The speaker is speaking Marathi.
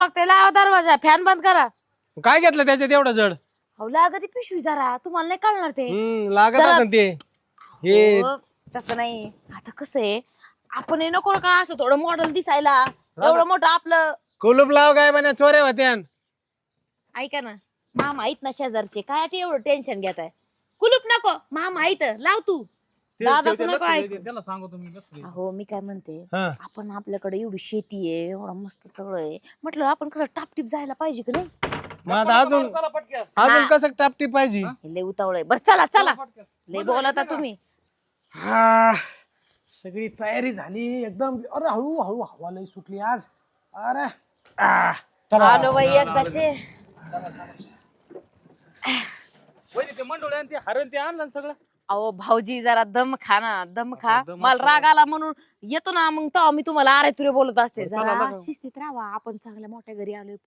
ते लावा दरवाजा, फॅन बंद करा. काय घेतलं त्याच्यात एवढं जड? अहो लागत पिशवी जरा, तुम्हाला नाही कळणार ते. लागत जरा- असेल ते. हे हो, तसं नाही. आता कसं आहे, आपण हे नको का असं थोडं मॉडेल दिसायला, एवढं मोठं आपलं. कुलूप लाव काय म्हणे, चोऱ्या होत्यान. ऐका ना, मामा आहेत ना शेजारचे, काय ते एवढं टेन्शन घेताय? कुलूप नको, मामा आहेत, लाव तू. दादाच नको ऐकू. त्याला सांगू तुम्ही लक्ष द्या. हो मी काय म्हणते, हा. आपण आपल्याकडे एवढी शेती आहे, एवढं मस्त सगळं आहे, म्हटलं आपण कसं टापटीप जायला पाहिजे की नाही? मग आता अजून चला पटक्यास. अजून कसं टापटी पाहिजे? हे लय उतावळ आहे. बरं चला चला, पटक्यास. लय बोलता तुम्ही. हा सगळी तयारी झाली एकदम. अरे हळू हळू हवा लई सुटली आज. अरे आलो बाई एकदाचे. वहिनी, ते मंडोळे आणि ते हरण ते आणलं ना सगळं. अहो भाऊजी जरा दम खा ना, दम खा. दम मला राग आला म्हणून येतो ना, मग तेव्हा मी तुम्हाला अरे तुरे बोलत असते. चला, जरा चला. शिस्तीत राहा, आपण चांगल्या मोठ्या घरी आलोय,